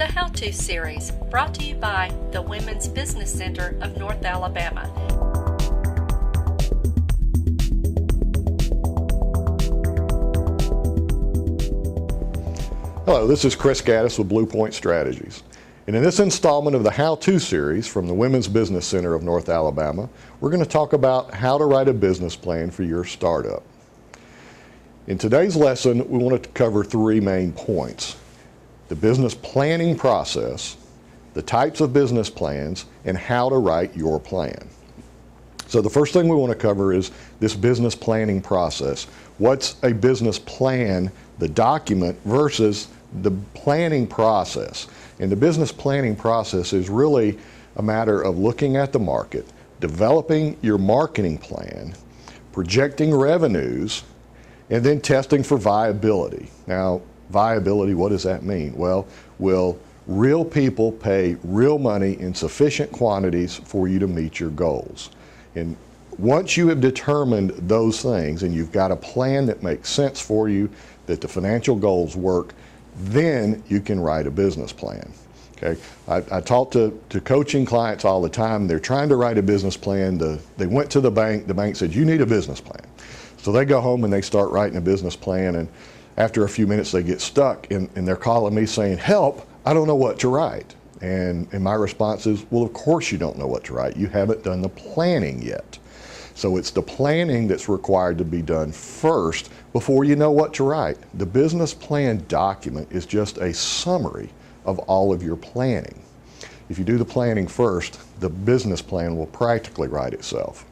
the How-To series, brought to you by the Women's Business Center of North Alabama. Hello, this is Chris Gattis with Blue Point Strategies. And in this installment of the How-To series from the Women's Business Center of North Alabama, we're going to talk about how to write a business plan for your startup. In today's lesson, we want to cover three main points: the business planning process, the types of business plans, and how to write your plan. So the first thing we want to cover is this business planning process. What's a business plan, the document, versus the planning process? And the business planning process is really a matter of looking at the market, developing your marketing plan, projecting revenues, and then testing for viability. Now, viability, what does that mean? Well, will real people pay real money in sufficient quantities for you to meet your goals? And once you have determined those things and you've got a plan that makes sense for you, that the financial goals work, then you can write a business plan. Okay, I talk to coaching clients all the time. They're trying to write a business plan. They went to the bank said, you need a business plan. So they go home and they start writing a business plan, and after a few minutes they get stuck and they're calling me saying, help, I don't know what to write. And my response is, well, of course you don't know what to write. You haven't done the planning yet. So it's the planning that's required to be done first before you know what to write. The business plan document is just a summary of all of your planning. If you do the planning first, the business plan will practically write itself.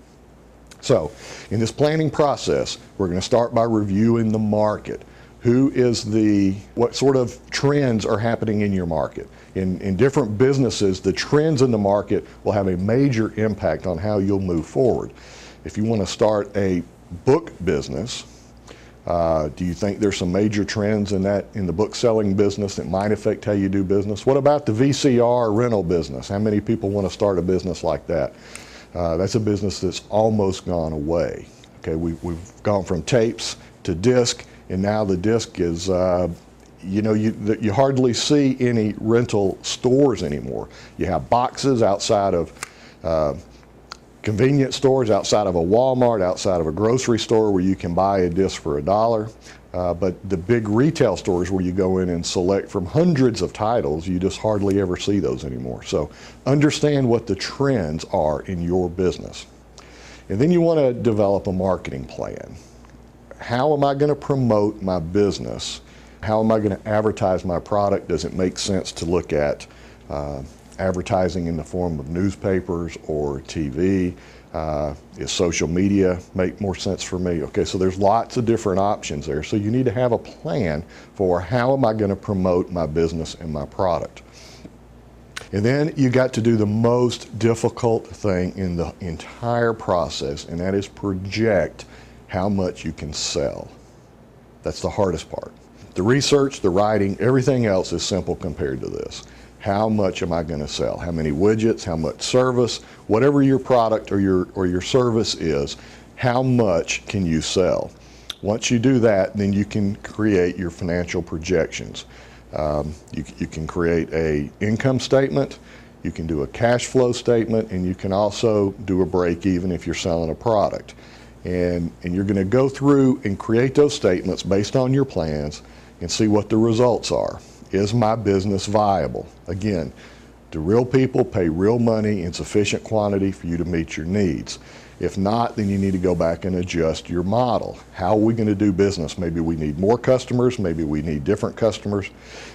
So in this planning process, we're going to start by reviewing the market. What sort of trends are happening in your market? In different businesses, the trends in the market will have a major impact on how you'll move forward. If you want to start a book business, do you think there's some major trends in the book selling business that might affect how you do business? What about the VCR rental business? How many people want to start a business like that? That's a business that's almost gone away. Okay, we've gone from tapes to disc, and now the disc is, you hardly see any rental stores anymore. You have boxes outside of convenience stores, outside of a Walmart, outside of a grocery store where you can buy a disc for $1. But the big retail stores where you go in and select from hundreds of titles, you just hardly ever see those anymore. So understand what the trends are in your business. And then you want to develop a marketing plan. How am I going to promote my business? How am I going to advertise my product? Does it make sense to look at advertising in the form of newspapers or TV? Is social media make more sense for me? Okay, so there's lots of different options there. So you need to have a plan for how am I going to promote my business and my product. And then you got to do the most difficult thing in the entire process, and that is project how much you can sell. That's the hardest part. The research, the writing, everything else is simple compared to this. How much am I going to sell? How many widgets? How much service? Whatever your product or your service is, how much can you sell? Once you do that, then you can create your financial projections. You can create an income statement, you can do a cash flow statement, and you can also do a break even if you're selling a product. And you're going to go through and create those statements based on your plans and see what the results are. Is my business viable? Again, do real people pay real money in sufficient quantity for you to meet your needs? If not, then you need to go back and adjust your model. How are we going to do business? Maybe we need more customers, maybe we need different customers,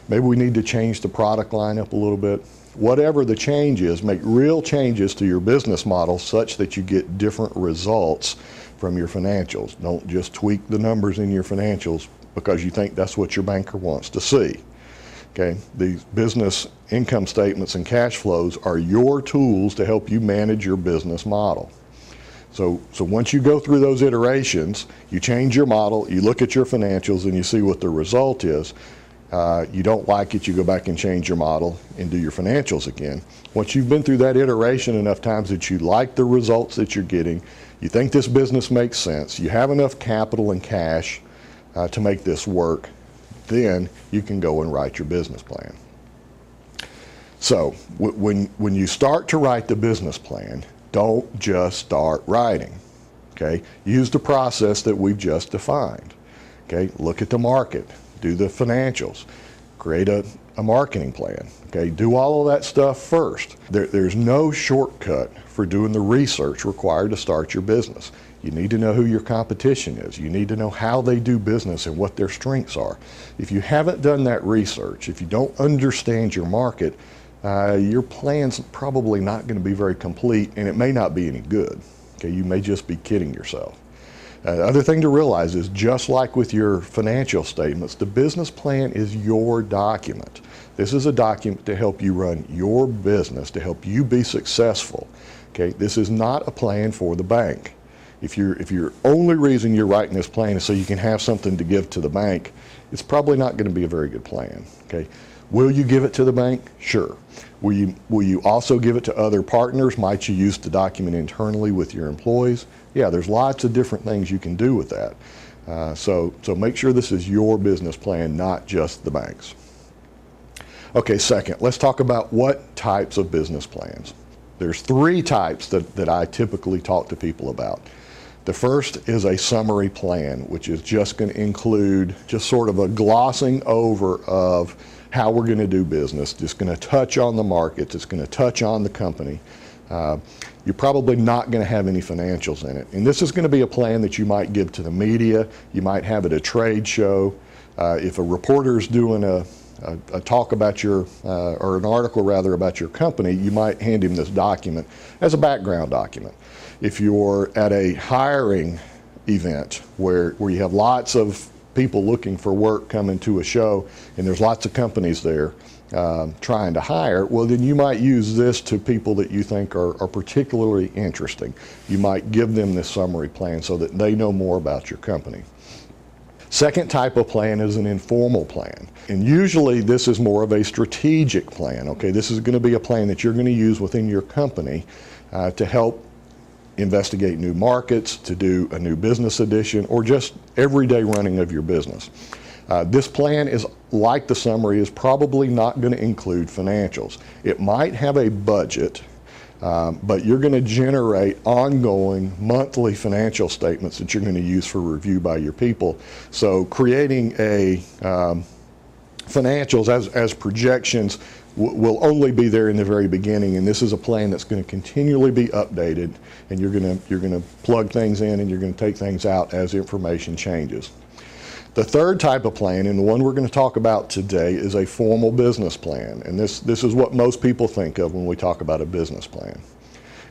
maybe we need to change the product lineup a little bit. Whatever the change is, make real changes to your business model such that you get different results from your financials. Don't just tweak the numbers in your financials because you think that's what your banker wants to see. Okay, these business income statements and cash flows are your tools to help you manage your business model. So once you go through those iterations, you change your model, you look at your financials, and you see what the result is. You don't like it, you go back and change your model and do your financials again. Once you've been through that iteration enough times that you like the results that you're getting, you think this business makes sense, you have enough capital and cash to make this work, then you can go and write your business plan. So when you start to write the business plan, don't just start writing. Okay, use the process that we've just defined. Okay, look at the market, do the financials, create a marketing plan. Okay, do all of that stuff first. There's no shortcut for doing the research required to start your business. You need to know who your competition is. You need to know how they do business and what their strengths are. If you haven't done that research, if you don't understand your market, your plan's probably not going to be very complete, and it may not be any good. Okay, you may just be kidding yourself. The other thing to realize is, just like with your financial statements, the business plan is your document. This is a document to help you run your business, to help you be successful. Okay, this is not a plan for the bank. If your only reason you're writing this plan is so you can have something to give to the bank, it's probably not going to be a very good plan. Okay, will you give it to the bank? Sure. Will you also give it to other partners? Might you use the document internally with your employees? Yeah, there's lots of different things you can do with that. So make sure this is your business plan, not just the bank's. Okay, second, let's talk about what types of business plans. There's three types that I typically talk to people about. The first is a summary plan, which is just going to include just sort of a glossing over of how we're going to do business. Just going to touch on the markets. It's going to touch on the company. You're probably not going to have any financials in it. And this is going to be a plan that you might give to the media. You might have at a trade show. If a reporter's doing a talk about your, or an article rather about your company, you might hand him this document as a background document. If you're at a hiring event where you have lots of people looking for work coming to a show and there's lots of companies there trying to hire, well, then you might use this to people that you think are particularly interesting. You might give them this summary plan so that they know more about your company. Second type of plan is an informal plan. And usually this is more of a strategic plan. Okay, this is going to be a plan that you're going to use within your company to help investigate new markets, to do a new business edition, or just everyday running of your business. This plan is, like the summary, is probably not going to include financials. It might have a budget, but you're going to generate ongoing monthly financial statements that you're going to use for review by your people. So creating a financials as projections will only be there in the very beginning, and this is a plan that's going to continually be updated, and you're going to plug things in and you're going to take things out as information changes. The third type of plan, and the one we're going to talk about today, is a formal business plan, and this is what most people think of when we talk about a business plan.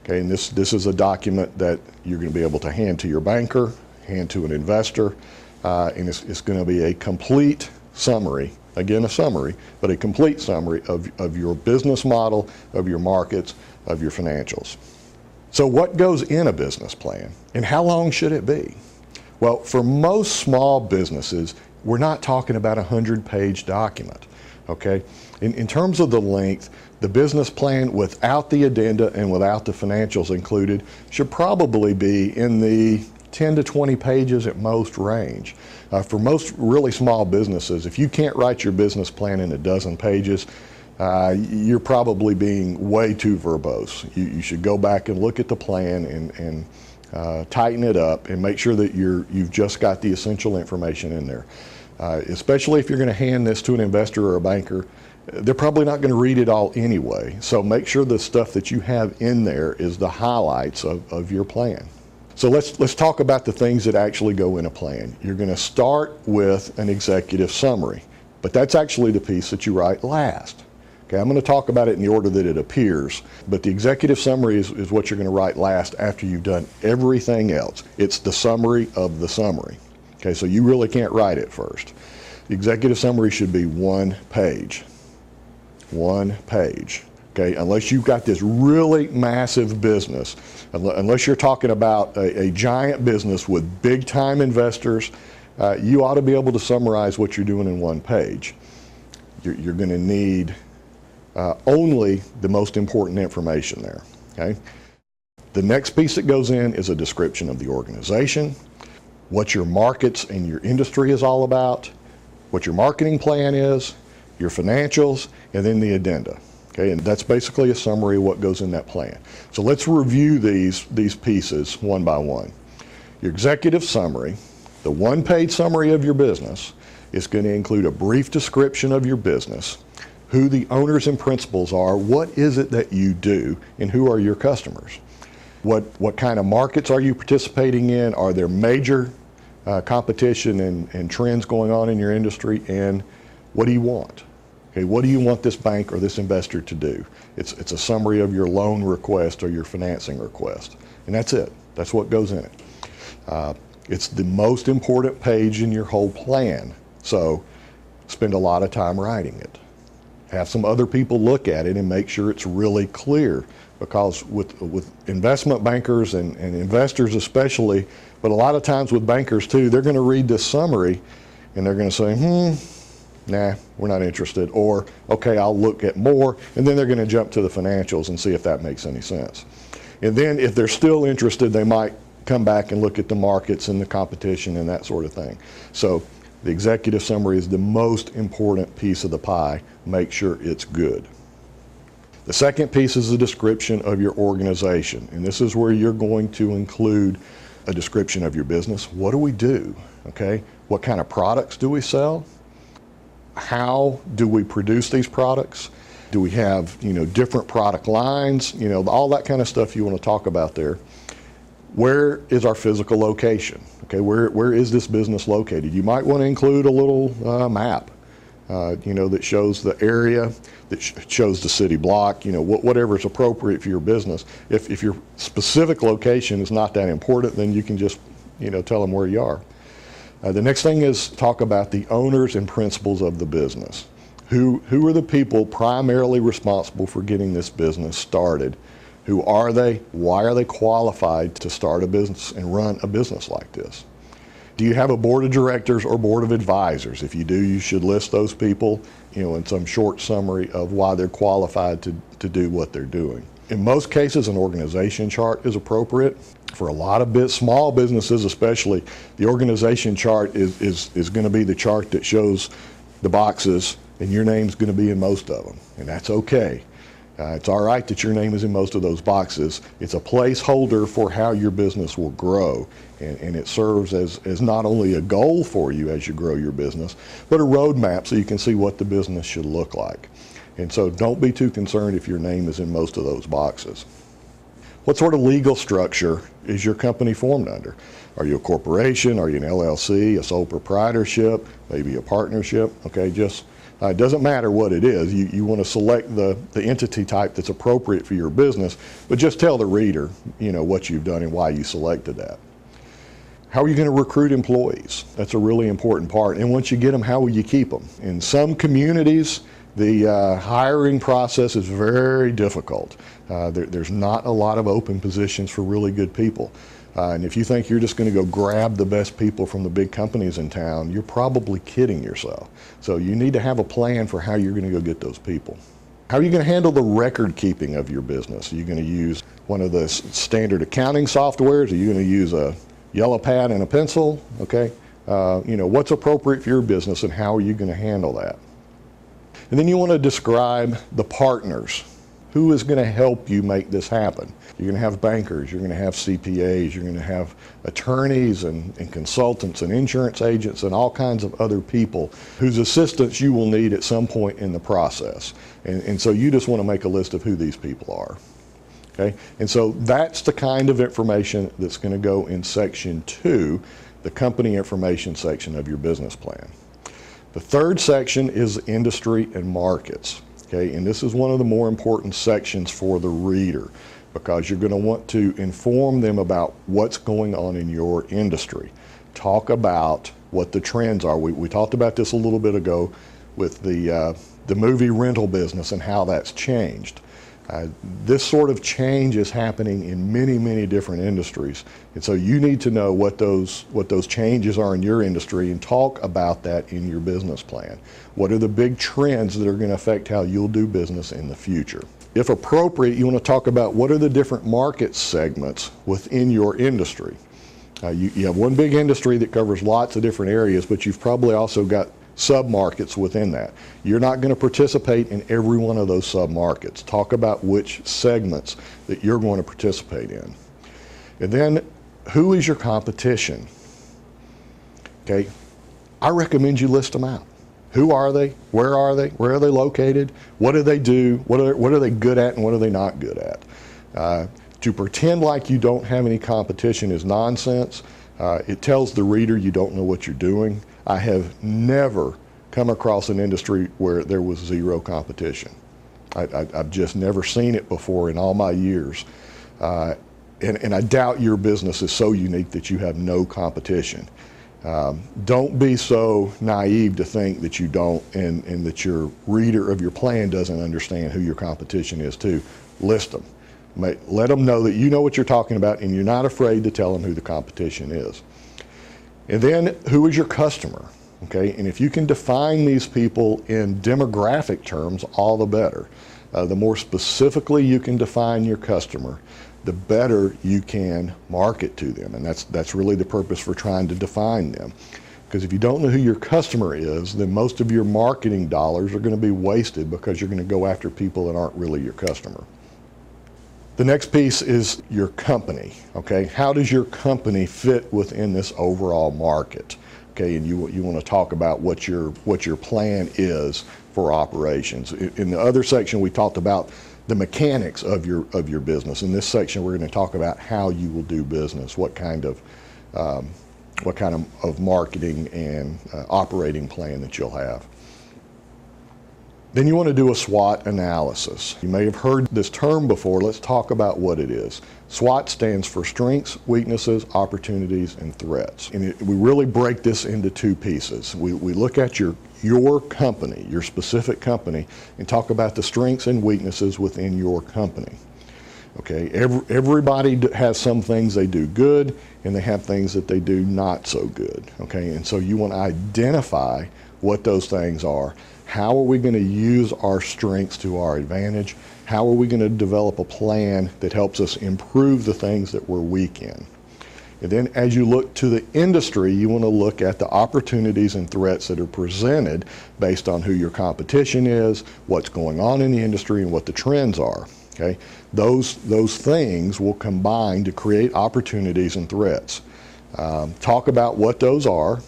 Okay, and this is a document that you're going to be able to hand to your banker, hand to an investor, and it's going to be a complete summary. Again, a summary, but a complete summary of your business model, of your markets, of your financials. So what goes in a business plan, and how long should it be? Well, for most small businesses, we're not talking about a 100-page document, okay? In terms of the length, the business plan without the addenda and without the financials included should probably be in the 10 to 20 pages at most range. For most really small businesses, if you can't write your business plan in a dozen pages, you're probably being way too verbose. You should go back and look at the plan and tighten it up and make sure that you've just got the essential information in there. Especially if you're going to hand this to an investor or a banker, they're probably not going to read it all anyway. So make sure the stuff that you have in there is the highlights of your plan. So let's talk about the things that actually go in a plan. You're going to start with an executive summary, but that's actually the piece that you write last. Okay, I'm going to talk about it in the order that it appears, but the executive summary is what you're going to write last after you've done everything else. It's the summary of the summary. Okay, so you really can't write it first. The executive summary should be 1 page. 1 page. Okay, unless you've got this really massive business, unless you're talking about a giant business with big time investors, you ought to be able to summarize what you're doing in 1 page. You're going to need only the most important information there. Okay? The next piece that goes in is a description of the organization, what your markets and your industry is all about, what your marketing plan is, your financials, and then the addenda. Okay, and that's basically a summary of what goes in that plan. So let's review these pieces one by one. Your executive summary, the one-page summary of your business, is going to include a brief description of your business, who the owners and principals are, what is it that you do, and who are your customers. What kind of markets are you participating in? Are there major competition and trends going on in your industry? And what do you want? Okay, what do you want this bank or this investor to do? It's a summary of your loan request or your financing request. And that's it. That's what goes in it. It's the most important page in your whole plan. So spend a lot of time writing it. Have some other people look at it and make sure it's really clear, because with investment bankers and investors especially, but a lot of times with bankers too, they're going to read this summary and they're going to say, nah, we're not interested, or okay, I'll look at more, and then they're going to jump to the financials and see if that makes any sense. And then if they're still interested, they might come back and look at the markets and the competition and that sort of thing. So the executive summary is the most important piece of the pie. Make sure it's good. The second piece is the description of your organization, and this is where you're going to include a description of your business. What do we do? Okay, what kind of products do we sell? How do we produce these products? Do we have, different product lines? All that kind of stuff you want to talk about there. Where is our physical location? Okay, where is this business located? You might want to include a little map, that shows the area, that shows the city block, whatever is appropriate for your business. If your specific location is not that important, then you can just, tell them where you are. The next thing is talk about the owners and principals of the business. Who are the people primarily responsible for getting this business started? Who are they? Why are they qualified to start a business and run a business like this? Do you have a board of directors or board of advisors? If you do, you should list those people, in some short summary of why they're qualified to do what they're doing. In most cases, an organization chart is appropriate. For a lot of small businesses especially, the organization chart is going to be the chart that shows the boxes, and your name's going to be in most of them, and that's okay. It's all right that your name is in most of those boxes. It's a placeholder for how your business will grow, and it serves as not only a goal for you as you grow your business, but a roadmap so you can see what the business should look like. And so don't be too concerned if your name is in most of those boxes. What sort of legal structure is your company formed under? Are you a corporation? Are you an LLC, a sole proprietorship, maybe a partnership? Okay, it doesn't matter what it is. You want to select the entity type that's appropriate for your business, but just tell the reader, what you've done and why you selected that. How are you going to recruit employees? That's a really important part. And once you get them, how will you keep them? In some communities, the hiring process is very difficult. There's not a lot of open positions for really good people. And if you think you're just going to go grab the best people from the big companies in town, you're probably kidding yourself. So you need to have a plan for how you're going to go get those people. How are you going to handle the record keeping of your business? Are you going to use one of the standard accounting softwares? Are you going to use a yellow pad and a pencil? Okay, what's appropriate for your business and how are you going to handle that? And then you want to describe the partners. Who is going to help you make this happen? You're going to have bankers, you're going to have CPAs, you're going to have attorneys and consultants and insurance agents and all kinds of other people whose assistance you will need at some point in the process. And so you just want to make a list of who these people are. Okay? And so that's the kind of information that's going to go in section 2, the company information section of your business plan. The third section is industry and markets. Okay, and this is one of the more important sections for the reader, because you're going to want to inform them about what's going on in your industry. Talk about what the trends are. We talked about this a little bit ago with the movie rental business and how that's changed. This sort of change is happening in many, many different industries, and so you need to know what those changes are in your industry and talk about that in your business plan. What are the big trends that are going to affect how you'll do business in the future? If appropriate, you want to talk about what are the different market segments within your industry. You have one big industry that covers lots of different areas, but you've probably also got sub-markets within that. You're not going to participate in every one of those sub-markets. Talk about which segments that you're going to participate in. And then, who is your competition? Okay, I recommend you list them out. Who are they? Where are they? Where are they located? What do they do? What are they good at and what are they not good at? To pretend like you don't have any competition is nonsense. It tells the reader you don't know what you're doing. I have never come across an industry where there was zero competition. I've just never seen it before in all my years. And I doubt your business is so unique that you have no competition. Don't be so naive to think that you don't and that your reader of your plan doesn't understand who your competition is too. List them. Let them know that you know what you're talking about and you're not afraid to tell them who the competition is. And then, who is your customer? Okay, and if you can define these people in demographic terms, all the better. The more specifically you can define your customer, the better you can market to them. And that's really the purpose for trying to define them. Because if you don't know who your customer is, then most of your marketing dollars are going to be wasted because you're going to go after people that aren't really your customer. The next piece is your company. Okay, how does your company fit within this overall market? Okay, and you want to talk about what your plan is for operations. In the other section, we talked about the mechanics of your business. In this section, we're going to talk about how you will do business, what kind of marketing and operating plan that you'll have. Then you want to do a SWOT analysis. You may have heard this term before. Let's talk about what it is. SWOT stands for strengths, weaknesses, opportunities, and threats. And we really break this into two pieces. We look at your company, your specific company, and talk about the strengths and weaknesses within your company. Okay, everybody has some things they do good, and they have things that they do not so good. Okay, and so you want to identify what those things are. How are we going to use our strengths to our advantage? How are we going to develop a plan that helps us improve the things that we're weak in? And then as you look to the industry, you want to look at the opportunities and threats that are presented based on who your competition is, what's going on in the industry, and what the trends are. Okay? Those things will combine to create opportunities and threats. Talk about what those are,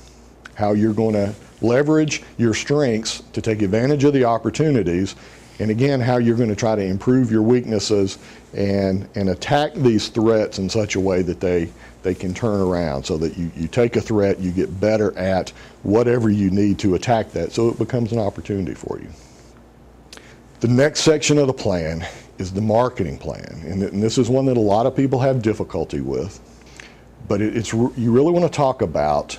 how you're going to leverage your strengths to take advantage of the opportunities, and again, how you're going to try to improve your weaknesses and attack these threats in such a way that they can turn around, so that you take a threat, you get better at whatever you need to attack that, so it becomes an opportunity for you. The next section of the plan is the marketing plan, and this is one that a lot of people have difficulty with, but you really want to talk about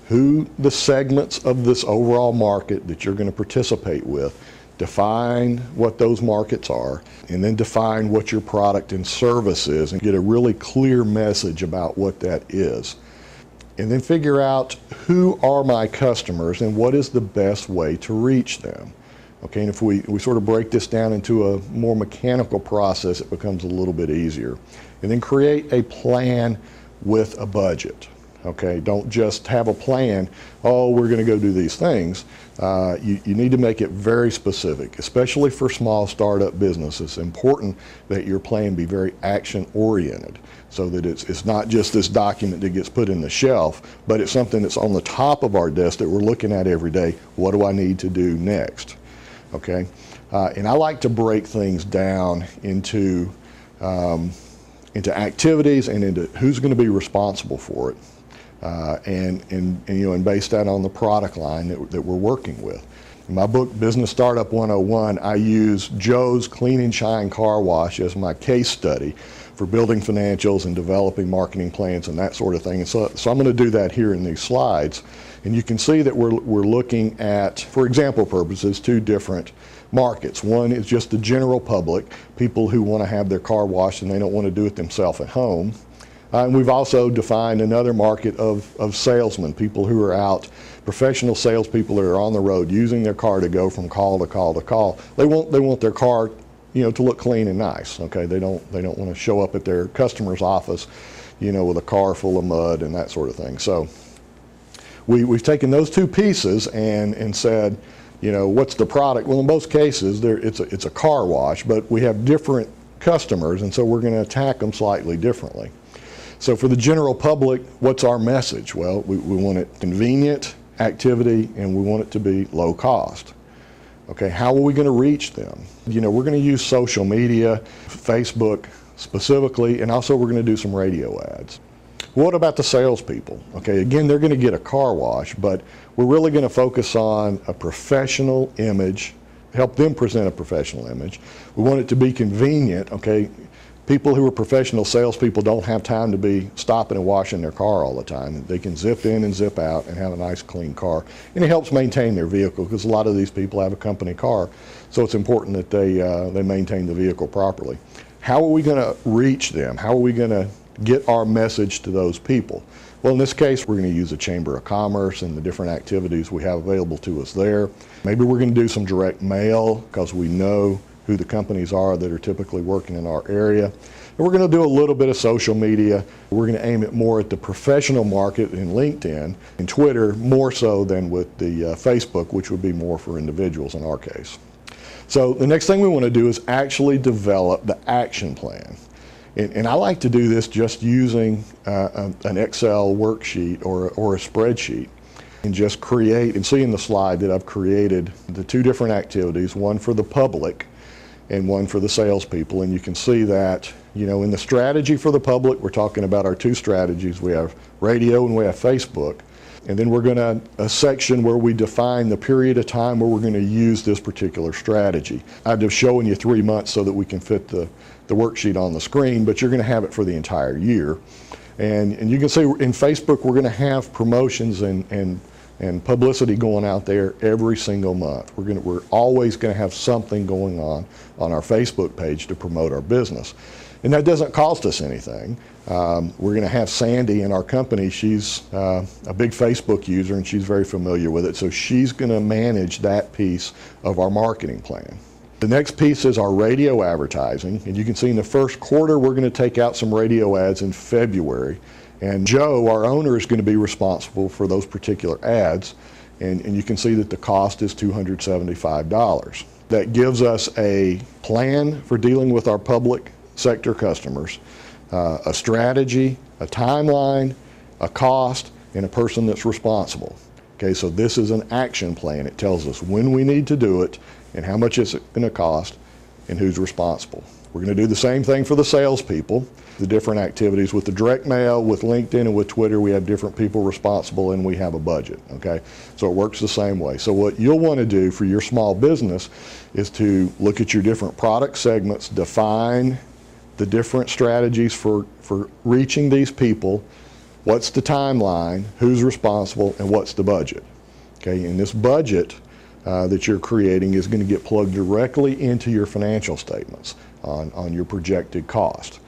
who the segments of this overall market that you're going to participate with, define what those markets are, and then define what your product and service is and get a really clear message about what that is. And then figure out who are my customers and what is the best way to reach them. Okay, and if we sort of break this down into a more mechanical process, it becomes a little bit easier. And then create a plan with a budget. Okay, don't just have a plan, oh, we're going to go do these things. You need to make it very specific, especially for small startup businesses. It's important that your plan be very action-oriented, so that it's not just this document that gets put in the shelf, but it's something that's on the top of our desk that we're looking at every day. What do I need to do next? Okay, and I like to break things down into activities and into who's going to be responsible for it. And base that on the product line that we're working with. In my book, Business Startup 101, I use Joe's Clean and Shine Car Wash as my case study for building financials and developing marketing plans and that sort of thing. And so I'm going to do that here in these slides. And you can see that we're looking at, for example purposes, two different markets. One is just the general public, people who want to have their car washed and they don't want to do it themselves at home. And we've also defined another market of salesmen, people who are out, professional salespeople that are on the road using their car to go from call to call to call. They want their car, to look clean and nice. Okay, they don't want to show up at their customer's office, with a car full of mud and that sort of thing. So we've taken those two pieces and said, you know, what's the product? Well, in most cases, it's a car wash, but we have different customers, and so we're going to attack them slightly differently. So for the general public, what's our message? Well, we want it convenient activity, and we want it to be low cost. Okay, how are we going to reach them? You know, we're going to use social media, Facebook specifically, and also we're going to do some radio ads. What about the salespeople? Okay, again, they're going to get a car wash, but we're really going to focus on a professional image, help them present a professional image. We want it to be convenient, okay? People who are professional salespeople don't have time to be stopping and washing their car all the time. They can zip in and zip out and have a nice clean car. And it helps maintain their vehicle, because a lot of these people have a company car. So it's important that they maintain the vehicle properly. How are we going to reach them? How are we going to get our message to those people? Well, in this case, we're going to use a Chamber of Commerce and the different activities we have available to us there. Maybe we're going to do some direct mail, because we know who the companies are that are typically working in our area. And we're going to do a little bit of social media. We're going to aim it more at the professional market in LinkedIn and Twitter, more so than with the Facebook, which would be more for individuals in our case. So the next thing we want to do is actually develop the action plan. And I like to do this just using an Excel worksheet or a spreadsheet, and just create, and see in the slide that I've created the two different activities, one for the public and one for the salespeople. And you can see that, you know, in the strategy for the public, we're talking about our two strategies. We have radio and we have Facebook. And then we're going to, a section where we define the period of time where we're going to use this particular strategy. I'm just showing you 3 months so that we can fit the worksheet on the screen, but you're going to have it for the entire year. And you can see in Facebook, we're going to have promotions and publicity going out there every single month. We're always going to have something going on our Facebook page to promote our business. And that doesn't cost us anything. We're going to have Sandy in our company. She's a big Facebook user, and she's very familiar with it. So she's going to manage that piece of our marketing plan. The next piece is our radio advertising. And you can see in the first quarter, we're going to take out some radio ads in February. And Joe, our owner, is going to be responsible for those particular ads. And you can see that the cost is $275. That gives us a plan for dealing with our public sector customers, a strategy, a timeline, a cost, and a person that's responsible. Okay, so this is an action plan. It tells us when we need to do it and how much it's going to cost and who's responsible. We're going to do the same thing for the salespeople, the different activities with the direct mail, with LinkedIn, and with Twitter. We have different people responsible, and we have a budget, okay? So it works the same way. So what you'll want to do for your small business is to look at your different product segments, define the different strategies for reaching these people, what's the timeline, who's responsible, and what's the budget. Okay, and this budget that you're creating is going to get plugged directly into your financial statements on your projected cost.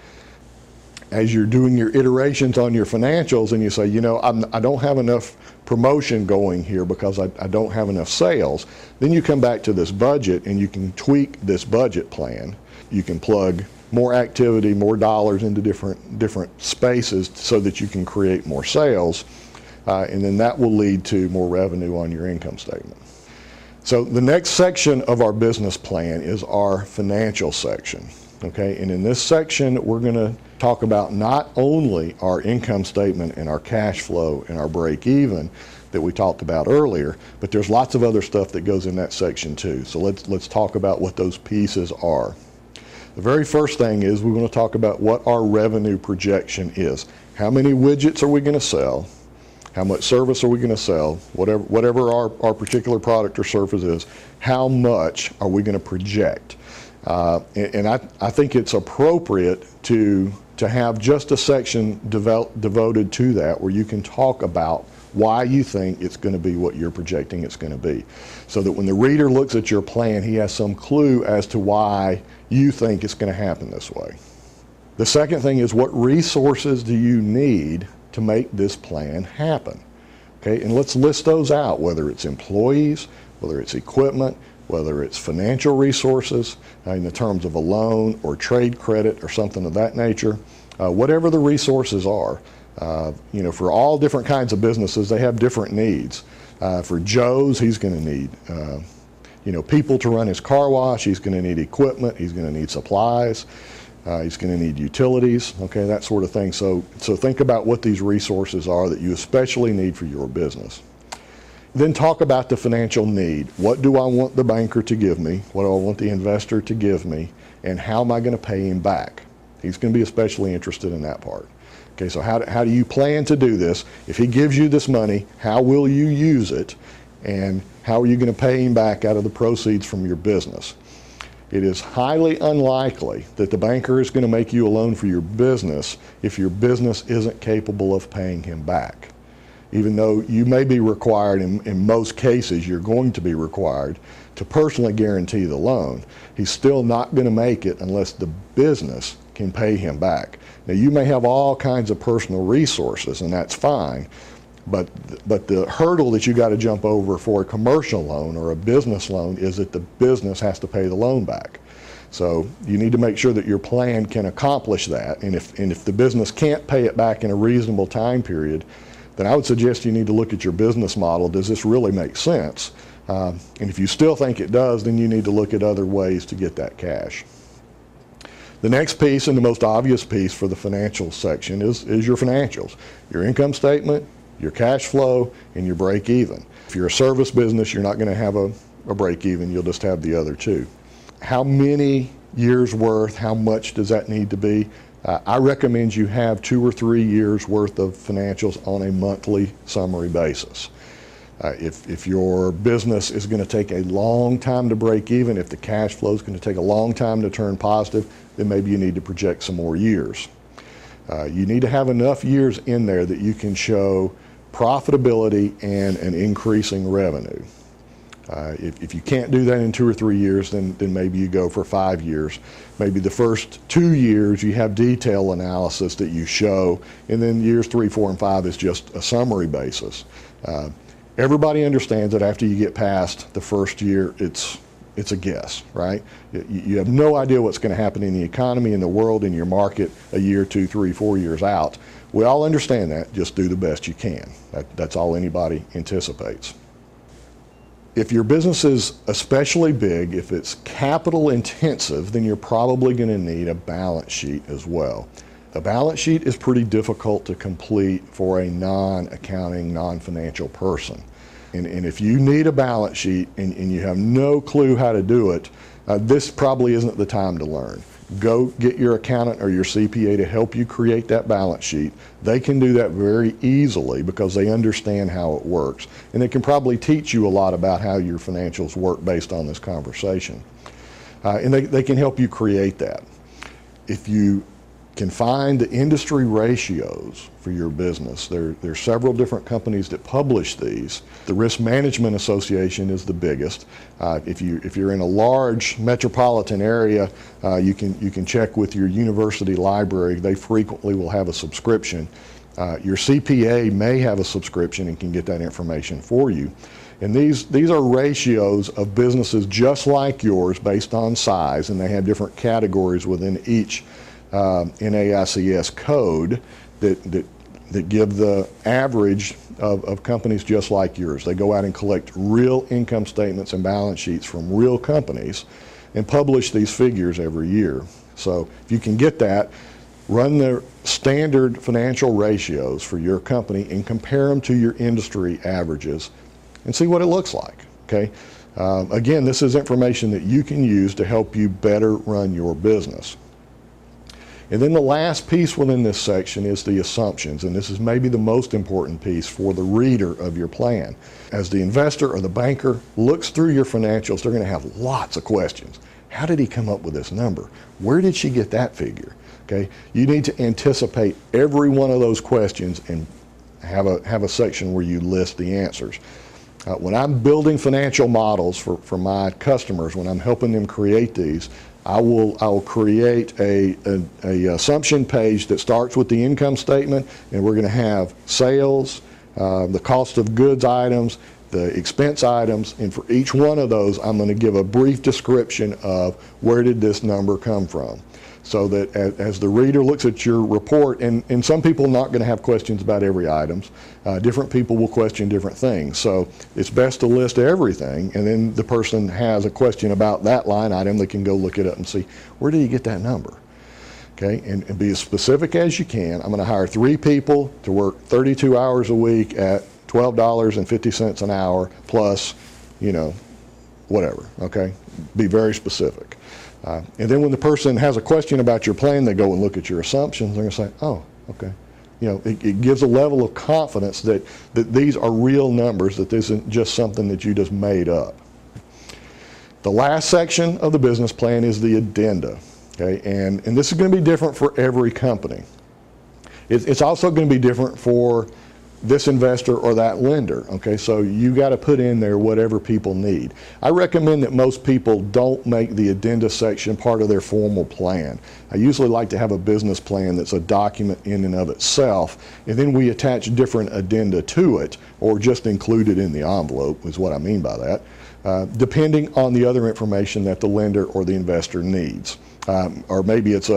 As you're doing your iterations on your financials and you say, you know, I don't have enough promotion going here because I don't have enough sales, then you come back to this budget and you can tweak this budget plan. You can plug more activity, more dollars into different spaces so that you can create more sales, and then that will lead to more revenue on your income statement. So the next section of our business plan is our financial section, okay? And in this section, we're going to talk about not only our income statement and our cash flow and our break even that we talked about earlier, but there's lots of other stuff that goes in that section too. So let's talk about what those pieces are. The very first thing is we're going to talk about what our revenue projection is. How many widgets are we going to sell? How much service are we going to sell? Whatever our particular product or service is, how much are we going to project? And I think it's appropriate to have just a section devoted to that, where you can talk about why you think it's going to be what you're projecting it's going to be, so that when the reader looks at your plan, he has some clue as to why you think it's going to happen this way. The second thing is, what resources do you need to make this plan happen? Okay, and let's list those out, whether it's employees, whether it's equipment, whether it's financial resources in the terms of a loan or trade credit or something of that nature. Whatever the resources are, You know, for all different kinds of businesses, they have different needs. For Joe's, he's going to need you know, people to run his car wash. He's going to need equipment. He's going to need supplies. He's going to need utilities, okay, that sort of thing. So think about what these resources are that you especially need for your business. Then talk about the financial need. What do I want the banker to give me? What do I want the investor to give me? And how am I going to pay him back? He's going to be especially interested in that part. Okay, so how do you plan to do this? If he gives you this money, how will you use it? And how are you going to pay him back out of the proceeds from your business? It is highly unlikely that the banker is going to make you a loan for your business if your business isn't capable of paying him back. Even though you may be required, in most cases, you're going to be required to personally guarantee the loan, he's still not going to make it unless the business can pay him back. Now, you may have all kinds of personal resources, and that's fine, but the hurdle that you got to jump over for a commercial loan or a business loan is that the business has to pay the loan back. So you need to make sure that your plan can accomplish that, and if the business can't pay it back in a reasonable time period, then I would suggest you need to look at your business model. Does this really make sense? And if you still think it does, then you need to look at other ways to get that cash. The next piece, and the most obvious piece for the financial section, is your financials. Your income statement, your cash flow, and your break even. If you're a service business, you're not going to have a break even, you'll just have the other two. How many years worth, how much does that need to be? I recommend you have 2 or 3 years worth of financials on a monthly summary basis. If your business is going to take a long time to break even, if the cash flow is going to take a long time to turn positive, then maybe you need to project some more years. You need to have enough years in there that you can show profitability and an increasing revenue. If you can't do that in 2 or 3 years, then maybe you go for 5 years. Maybe the first 2 years you have detail analysis that you show, and then years 3, 4, and 5 is just a summary basis. Everybody understands that after you get past the first year, it's a guess, right? You have no idea what's going to happen in the economy, in the world, in your market a year, 2, 3, 4 years out. We all understand that. Just do the best you can. That's all anybody anticipates. If your business is especially big, if it's capital intensive, then you're probably going to need a balance sheet as well. A balance sheet is pretty difficult to complete for a non-accounting, non-financial person. And if you need a balance sheet and you have no clue how to do it, this probably isn't the time to learn. Go get your accountant or your CPA to help you create that balance sheet. They can do that very easily because they understand how it works. And they can probably teach you a lot about how your financials work based on this conversation. And they can help you create that. If you can find the industry ratios for your business, there are several different companies that publish these. The Risk Management Association is the biggest. If you're in a large metropolitan area, you can check with your university library. They frequently will have a subscription. Your CPA may have a subscription and can get that information for you. And these are ratios of businesses just like yours based on size, and they have different categories within each NAICS code that give the average of companies just like yours. They go out and collect real income statements and balance sheets from real companies and publish these figures every year. So if you can get that, run the standard financial ratios for your company and compare them to your industry averages and see what it looks like, okay? Again, this is information that you can use to help you better run your business. And then the last piece within this section is the assumptions, and this is maybe the most important piece for the reader of your plan. As the investor or the banker looks through your financials, they're going to have lots of questions. How did he come up with this number? Where did she get that figure? Okay, you need to anticipate every one of those questions and have a section where you list the answers. When I'm building financial models for my customers, when I'm helping them create these, I will create a assumption page that starts with the income statement, and we're going to have sales, the cost of goods items, the expense items, and for each one of those, I'm going to give a brief description of where did this number come from. So that as the reader looks at your report, and some people are not going to have questions about every item. Different people will question different things. So it's best to list everything, and then the person has a question about that line item, they can go look it up and see, where did you get that number? Okay, and be as specific as you can. I'm going to hire 3 people to work 32 hours a week at $12.50 an hour plus, whatever, okay? Be very specific. And then when the person has a question about your plan, they go and look at your assumptions. They're going to say, oh, okay. It gives a level of confidence that these are real numbers, that this isn't just something that you just made up. The last section of the business plan is the addenda. Okay, and this is going to be different for every company. It's also going to be different for this investor or that lender. Okay, so you got to put in there whatever people need. I recommend that most people don't make the addenda section part of their formal plan. I usually like to have a business plan that's a document in and of itself, and then we attach different addenda to it, or just include it in the envelope, is what I mean by that, depending on the other information that the lender or the investor needs. Or maybe it's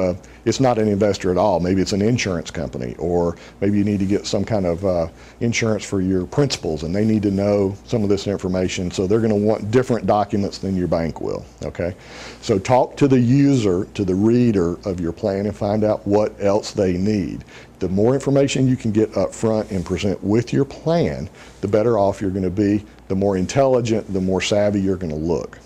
not an investor at all. Maybe it's an insurance company, or maybe you need to get some kind of insurance for your principals, and they need to know some of this information, so they're going to want different documents than your bank will. Okay, so talk to the user, to the reader of your plan, and find out what else they need. The more information you can get up front and present with your plan, the better off you're going to be, the more intelligent, the more savvy you're going to look.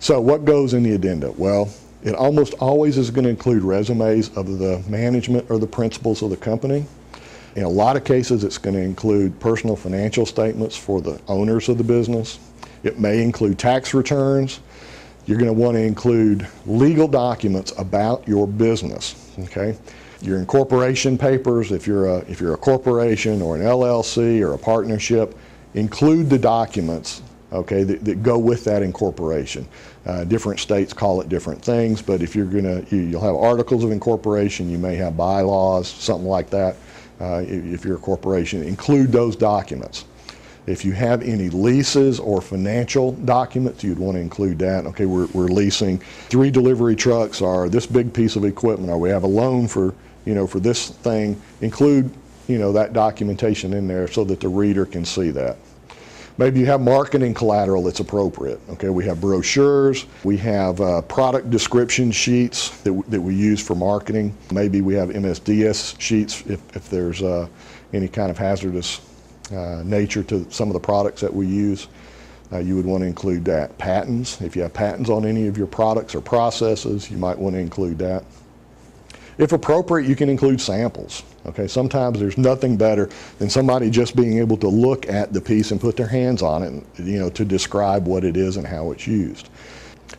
So what goes in the addenda? Well, it almost always is going to include resumes of the management or the principals of the company. In a lot of cases, it's going to include personal financial statements for the owners of the business. It may include tax returns. You're going to want to include legal documents about your business. Okay, your incorporation papers, if you're a corporation or an LLC or a partnership, include the documents, okay, that go with that incorporation. Different states call it different things, but if you'll have articles of incorporation, you may have bylaws, something like that. If you're a corporation, include those documents. If you have any leases or financial documents, you'd want to include that. Okay, we're leasing 3 delivery trucks, or this big piece of equipment, or we have a loan for this thing. Include that documentation in there so that the reader can see that. Maybe you have marketing collateral that's appropriate. Okay, we have brochures, we have product description sheets that we use for marketing. Maybe we have MSDS sheets if there's any kind of hazardous nature to some of the products that we use. You would want to include that. Patents, if you have patents on any of your products or processes, you might want to include that. If appropriate, you can include samples. Okay, sometimes there's nothing better than somebody just being able to look at the piece and put their hands on it, to describe what it is and how it's used.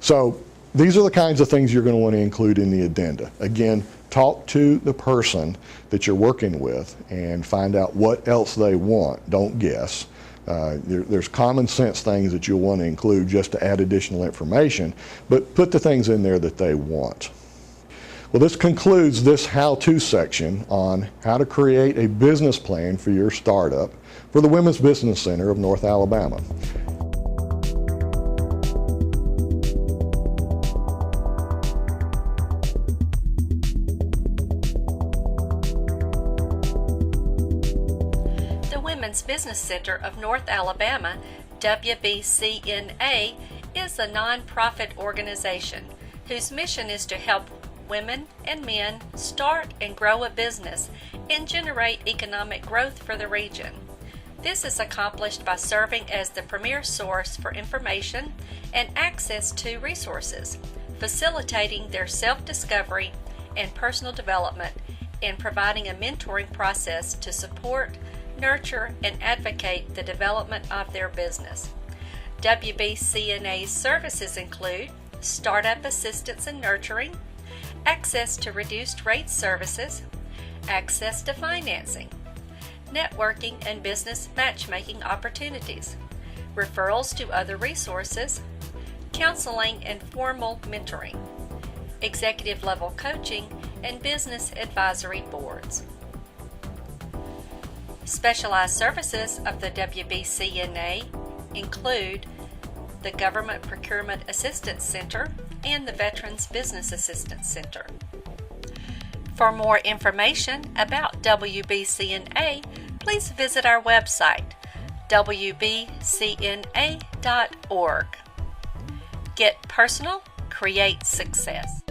So these are the kinds of things you're going to want to include in the addenda. Again, talk to the person that you're working with and find out what else they want. Don't guess. There's common sense things that you'll want to include just to add additional information, but put the things in there that they want. Well, this concludes this how-to section on how to create a business plan for your startup for the Women's Business Center of North Alabama. The Women's Business Center of North Alabama, WBCNA, is a nonprofit organization whose mission is to help women and men start and grow a business and generate economic growth for the region. This is accomplished by serving as the premier source for information and access to resources, facilitating their self-discovery and personal development, and providing a mentoring process to support, nurture, and advocate the development of their business. WBCNA's services include startup assistance and nurturing, access to reduced rate services, access to financing, networking and business matchmaking opportunities, referrals to other resources, counseling and formal mentoring, executive level coaching, and business advisory boards. Specialized services of the WBCNA include the Government Procurement Assistance Center and the Veterans Business Assistance Center. For more information about WBCNA, please visit our website, WBCNA.org. Get personal, create success.